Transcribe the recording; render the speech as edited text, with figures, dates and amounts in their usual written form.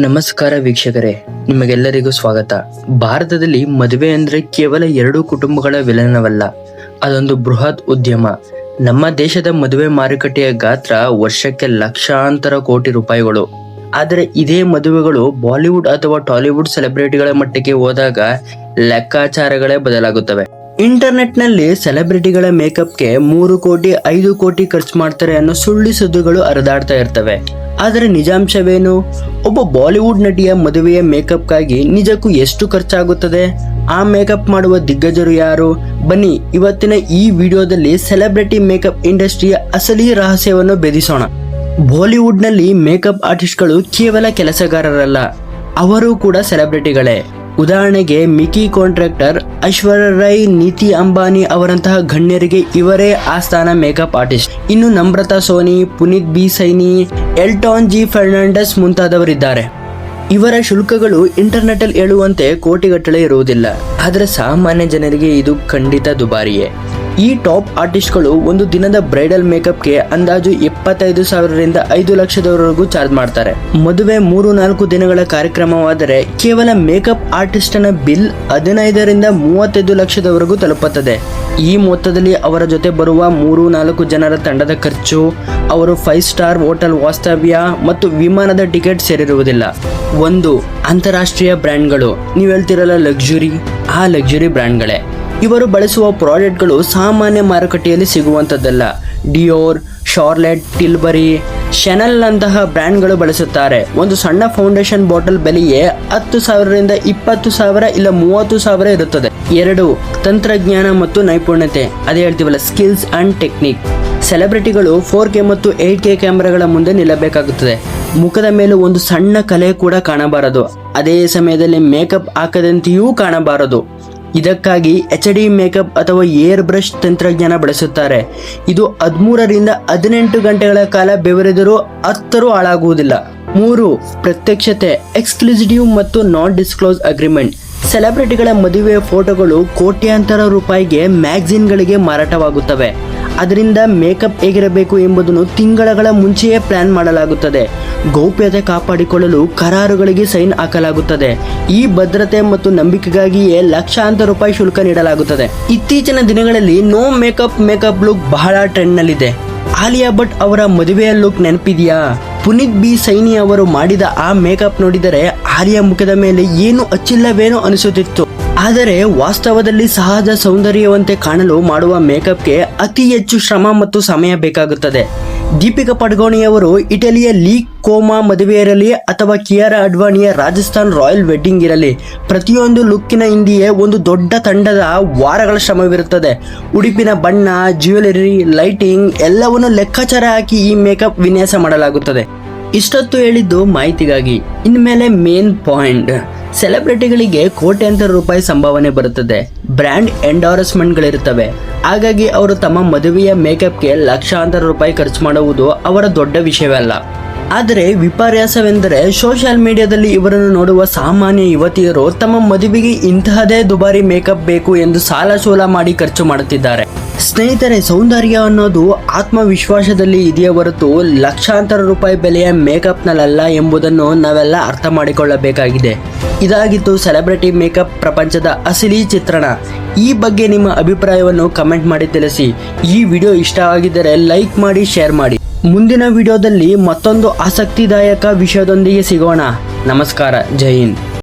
ನಮಸ್ಕಾರ ವೀಕ್ಷಕರೇ, ನಿಮಗೆಲ್ಲರಿಗೂ ಸ್ವಾಗತ. ಭಾರತದಲ್ಲಿ ಮದುವೆ ಅಂದ್ರೆ ಕೇವಲ ಎರಡು ಕುಟುಂಬಗಳ ವಿಲನವಲ್ಲ, ಅದೊಂದು ಬೃಹತ್ ಉದ್ಯಮ. ನಮ್ಮ ದೇಶದ ಮದುವೆ ಮಾರುಕಟ್ಟೆಯ ಗಾತ್ರ ವರ್ಷಕ್ಕೆ ಲಕ್ಷಾಂತರ ಕೋಟಿ ರೂಪಾಯಿಗಳು. ಆದರೆ ಇದೇ ಮದುವೆಗಳು ಬಾಲಿವುಡ್ ಅಥವಾ ಟಾಲಿವುಡ್ ಸೆಲೆಬ್ರಿಟಿಗಳ ಮಟ್ಟಕ್ಕೆ ಹೋದಾಗ ಲೆಕ್ಕಾಚಾರಗಳೇ ಬದಲಾಗುತ್ತವೆ. ಇಂಟರ್ನೆಟ್ ನಲ್ಲಿ ಸೆಲೆಬ್ರಿಟಿಗಳ ಮೇಕಪ್ಗೆ 3 ಕೋಟಿ 5 ಕೋಟಿ ಖರ್ಚು ಮಾಡ್ತಾರೆ ಅನ್ನೋ ಸುಳ್ಳು ಸುದ್ದಿಗಳು ಹರಿದಾಡ್ತಾ ಇರ್ತವೆ. ಆದರೆ ನಿಜಾಂಶವೇನು? ಒಬ್ಬ ಬಾಲಿವುಡ್ ನಟಿಯ ಮದುವೆಯ ಮೇಕಪ್ಗಾಗಿ ನಿಜಕ್ಕೂ ಎಷ್ಟು ಖರ್ಚಾಗುತ್ತದೆ? ಆ ಮೇಕಪ್ ಮಾಡುವ ದಿಗ್ಗಜರು ಯಾರು? ಬನ್ನಿ ಇವತ್ತಿನ ಈ ವಿಡಿಯೋದಲ್ಲಿ ಸೆಲೆಬ್ರಿಟಿ ಮೇಕಪ್ ಇಂಡಸ್ಟ್ರಿಯ ಅಸಲಿ ರಹಸ್ಯವನ್ನು ಭೇದಿಸೋಣ. ಬಾಲಿವುಡ್ ನಲ್ಲಿ ಮೇಕಪ್ ಆರ್ಟಿಸ್ಟ್ಗಳು ಕೇವಲ ಕೆಲಸಗಾರರಲ್ಲ, ಅವರು ಕೂಡ ಸೆಲೆಬ್ರಿಟಿಗಳೇ. ಉದಾಹರಣೆಗೆ ಮಿಕಿ ಕಾಂಟ್ರಾಕ್ಟರ್, ಐಶ್ವರ್ಯ ರೈ, ನೀತಿ ಅಂಬಾನಿ ಅವರಂತಹ ಗಣ್ಯರಿಗೆ ಇವರೇ ಆಸ್ಥಾನ ಮೇಕಪ್ ಆರ್ಟಿಸ್ಟ್. ಇನ್ನು Namrata Soni, Puneet B Saini, Elton G Fernandes ಮುಂತಾದವರಿದ್ದಾರೆ. ಇವರ ಶುಲ್ಕಗಳು ಇಂಟರ್ನೆಟ್ ಅಲ್ಲಿ ಹೇಳುವಂತೆ ಕೋಟಿಗಟ್ಟಲೆ ಇರುವುದಿಲ್ಲ, ಆದರೆ ಸಾಮಾನ್ಯ ಜನರಿಗೆ ಇದು ಖಂಡಿತ ದುಬಾರಿಯೇ. ಈ ಟಾಪ್ ಆರ್ಟಿಸ್ಟ್ಗಳು ಒಂದು ದಿನದ ಬ್ರೈಡಲ್ ಮೇಕಪ್ಗೆ ಅಂದಾಜು 75,000ರಿಂದ 5 ಲಕ್ಷದವರೆಗೂ ಚಾರ್ಜ್ ಮಾಡ್ತಾರೆ. ಮದುವೆ 3-4 ದಿನಗಳ ಕಾರ್ಯಕ್ರಮವಾದರೆ ಕೇವಲ ಮೇಕಪ್ ಆರ್ಟಿಸ್ಟನ ಬಿಲ್ 15ರಿಂದ 35 ಲಕ್ಷದವರೆಗೂ ತಲುಪುತ್ತದೆ. ಈ ಮೊತ್ತದಲ್ಲಿ ಅವರ ಜೊತೆ ಬರುವ 3-4 ಜನರ ತಂಡದ ಖರ್ಚು, ಅವರು 5 ಸ್ಟಾರ್ ಹೋಟೆಲ್ ವಾಸ್ತವ್ಯ ಮತ್ತು ವಿಮಾನದ ಟಿಕೆಟ್ ಸೇರಿರುವುದಿಲ್ಲ. ಒಂದು ಅಂತಾರಾಷ್ಟ್ರೀಯ ಬ್ರ್ಯಾಂಡ್ಗಳು, ನೀವು ಹೇಳ್ತಿರಲ್ಲ ಲಕ್ಸುರಿ, ಆ ಲಕ್ಸುರಿ ಬ್ರ್ಯಾಂಡ್ಗಳೇ. ಇವರು ಬಳಸುವ ಪ್ರಾಡಕ್ಟ್ಗಳು ಸಾಮಾನ್ಯ ಮಾರುಕಟ್ಟೆಯಲ್ಲಿ ಸಿಗುವಂಥದ್ದಲ್ಲ. ಡಿಯೋರ್, ಶಾರ್ಲೆಟ್, ಟಿಲ್ಬರಿ, ಶೆನೆಲ್ ಅಂತಹ ಬ್ರ್ಯಾಂಡ್ಗಳು ಬಳಸುತ್ತಾರೆ. ಒಂದು ಸಣ್ಣ ಫೌಂಡೇಶನ್ ಬಾಟಲ್ ಬೆಲೆಯೇ 10,000ರಿಂದ 20,000 ಇಲ್ಲ 30,000 ಇರುತ್ತದೆ. 2 ತಂತ್ರಜ್ಞಾನ ಮತ್ತು ನೈಪುಣ್ಯತೆ, ಅದೇ ಹೇಳ್ತೀವಲ್ಲ ಸ್ಕಿಲ್ಸ್ ಅಂಡ್ ಟೆಕ್ನಿಕ್. ಸೆಲೆಬ್ರಿಟಿಗಳು 4K ಮತ್ತು 8K ಕ್ಯಾಮೆರಾಗಳ ಮುಂದೆ ನಿಲ್ಲಬೇಕಾಗುತ್ತದೆ. ಮುಖದ ಮೇಲೆ ಒಂದು ಸಣ್ಣ ಕಲೆ ಕೂಡ ಕಾಣಬಾರದು. ಅದೇ ಸಮಯದಲ್ಲಿ ಮೇಕಪ್ ಹಾಕದಂತೆಯೂ ಕಾಣಬಾರದು. ಇದಕ್ಕಾಗಿ HD ಮೇಕಪ್ ಅಥವಾ ಏರ್ ಬ್ರಷ್ ತಂತ್ರಜ್ಞಾನ ಬಳಸುತ್ತಾರೆ. ಇದು 13ರಿಂದ 18 ಗಂಟೆಗಳ ಕಾಲ ಬೆವರಿದರೂ ಅತ್ತರೂ ಹಾಳಾಗುವುದಿಲ್ಲ. 3 ಪ್ರತ್ಯಕ್ಷತೆ, ಎಕ್ಸ್ಕ್ಲೂಸಿವ್ ಮತ್ತು ನಾನ್ ಡಿಸ್ಕ್ಲೋಸ್ ಅಗ್ರಿಮೆಂಟ್. ಸೆಲೆಬ್ರಿಟಿಗಳ ಮದುವೆಯ ಫೋಟೋಗಳು ಕೋಟ್ಯಾಂತರ ರೂಪಾಯಿಗೆ ಮ್ಯಾಗಝಿನ್ಗಳಿಗೆ ಮಾರಾಟವಾಗುತ್ತವೆ. ಅದರಿಂದ ಮೇಕಪ್ ಹೇಗಿರಬೇಕು ಎಂಬುದನ್ನು ತಿಂಗಳ ಮುಂಚೆಯೇ ಪ್ಲಾನ್ ಮಾಡಲಾಗುತ್ತದೆ. ಗೌಪ್ಯತೆ ಕಾಪಾಡಿಕೊಳ್ಳಲು ಕರಾರುಗಳಿಗೆ ಸೈನ್ ಹಾಕಲಾಗುತ್ತದೆ. ಈ ಭದ್ರತೆ ಮತ್ತು ನಂಬಿಕೆಗಾಗಿಯೇ ಲಕ್ಷಾಂತರ ರೂಪಾಯಿ ಶುಲ್ಕ ನೀಡಲಾಗುತ್ತದೆ. ಇತ್ತೀಚಿನ ದಿನಗಳಲ್ಲಿ ನೋ ಮೇಕಪ್ ಲುಕ್ ಬಹಳ ಟ್ರೆಂಡ್ ನಲ್ಲಿದೆ. ಆಲಿಯಾ ಭಟ್ ಅವರ ಮದುವೆಯ ಲುಕ್ ನೆನಪಿದೆಯಾ? ಪುನೀತ್ ಬಿ ಸೈನಿ ಅವರು ಮಾಡಿದ ಆ ಮೇಕಪ್ ನೋಡಿದರೆ ಆಲಿಯಾ ಮುಖದ ಮೇಲೆ ಏನು ಹಚ್ಚಿಲ್ಲವೇನೋ ಅನಿಸುತ್ತಿತ್ತು. ಆದರೆ ವಾಸ್ತವದಲ್ಲಿ ಸಹಜ ಸೌಂದರ್ಯವಂತೆ ಕಾಣಲು ಮಾಡುವ ಮೇಕಪ್ಗೆ ಅತಿ ಹೆಚ್ಚು ಶ್ರಮ ಮತ್ತು ಸಮಯ ಬೇಕಾಗುತ್ತದೆ. ದೀಪಿಕಾ ಪಡುಕೋಣೆಯವರು ಇಟಲಿಯ ಲೀ ಕೋಮಾ ಮದುವೆ ಇರಲಿ ಅಥವಾ ಕಿಯಾರಾ ಅಡ್ವಾಣಿಯ ರಾಜಸ್ಥಾನ್ ರಾಯಲ್ ವೆಡ್ಡಿಂಗ್ ಇರಲಿ, ಪ್ರತಿಯೊಂದು ಲುಕ್ಕಿನ ಹಿಂದೆಯೇ ಒಂದು ದೊಡ್ಡ ತಂಡದ ವಾರಗಳ ಶ್ರಮವಿರುತ್ತದೆ. ಉಡುಪಿನ ಬಣ್ಣ, ಜ್ಯುವೆಲರಿ, ಲೈಟಿಂಗ್ ಎಲ್ಲವನ್ನು ಲೆಕ್ಕಾಚಾರ ಹಾಕಿ ಈ ಮೇಕಪ್ ವಿನ್ಯಾಸ ಮಾಡಲಾಗುತ್ತದೆ. ಇಷ್ಟೊತ್ತು ಹೇಳಿದ್ದು ಮಾಹಿತಿಗಾಗಿ. ಇನ್ಮೇಲೆ ಮೇನ್ ಪಾಯಿಂಟ್. ಸೆಲೆಬ್ರಿಟಿಗಳಿಗೆ ಕೋಟ್ಯಾಂತರ ರೂಪಾಯಿ ಸಂಭಾವನೆ ಬರುತ್ತದೆ. ಬ್ರ್ಯಾಂಡ್ ಎಂಡೋರ್ಸ್ಮೆಂಟ್ಗಳಿರುತ್ತವೆ. ಹಾಗಾಗಿ ಅವರು ತಮ್ಮ ಮದುವೆಯ ಮೇಕಪ್ಗೆ ಲಕ್ಷಾಂತರ ರೂಪಾಯಿ ಖರ್ಚು ಮಾಡುವುದು ಅವರ ದೊಡ್ಡ ವಿಷಯವಲ್ಲ. ಆದರೆ ವಿಪರ್ಯಾಸವೆಂದರೆ ಸೋಷಿಯಲ್ ಮೀಡಿಯಾದಲ್ಲಿ ಇವರನ್ನು ನೋಡುವ ಸಾಮಾನ್ಯ ಯುವತಿಯರು ತಮ್ಮ ಮದುವೆಗೆ ಇಂತಹದೇ ದುಬಾರಿ ಮೇಕಪ್ ಬೇಕು ಎಂದು ಸಾಲ ಸೋಲ ಮಾಡಿ ಖರ್ಚು ಮಾಡುತ್ತಿದ್ದಾರೆ. ಸ್ನೇಹಿತರೆ, ಸೌಂದರ್ಯ ಅನ್ನೋದು ಆತ್ಮವಿಶ್ವಾಸದಲ್ಲಿ ಇದೆಯೇ ಹೊರತು ಲಕ್ಷಾಂತರ ರೂಪಾಯಿ ಬೆಲೆಯ ಮೇಕಪ್ನಲ್ಲ ಎಂಬುದನ್ನು ನಾವೆಲ್ಲ ಅರ್ಥ ಮಾಡಿಕೊಳ್ಳಬೇಕಾಗಿದೆ. ಇದಾಗಿತ್ತು ಸೆಲೆಬ್ರಿಟಿ ಮೇಕಪ್ ಪ್ರಪಂಚದ ಅಸಲಿ ಚಿತ್ರಣ. ಈ ಬಗ್ಗೆ ನಿಮ್ಮ ಅಭಿಪ್ರಾಯವನ್ನು ಕಮೆಂಟ್ ಮಾಡಿ ತಿಳಿಸಿ. ಈ ವಿಡಿಯೋ ಇಷ್ಟ ಆಗಿದ್ದರೆ ಲೈಕ್ ಮಾಡಿ, ಶೇರ್ ಮಾಡಿ. ಮುಂದಿನ ವಿಡಿಯೋದಲ್ಲಿ ಮತ್ತೊಂದು ಆಸಕ್ತಿದಾಯಕ ವಿಷಯದೊಂದಿಗೆ ಸಿಗೋಣ. ನಮಸ್ಕಾರ, ಜೈ ಹಿಂದ್.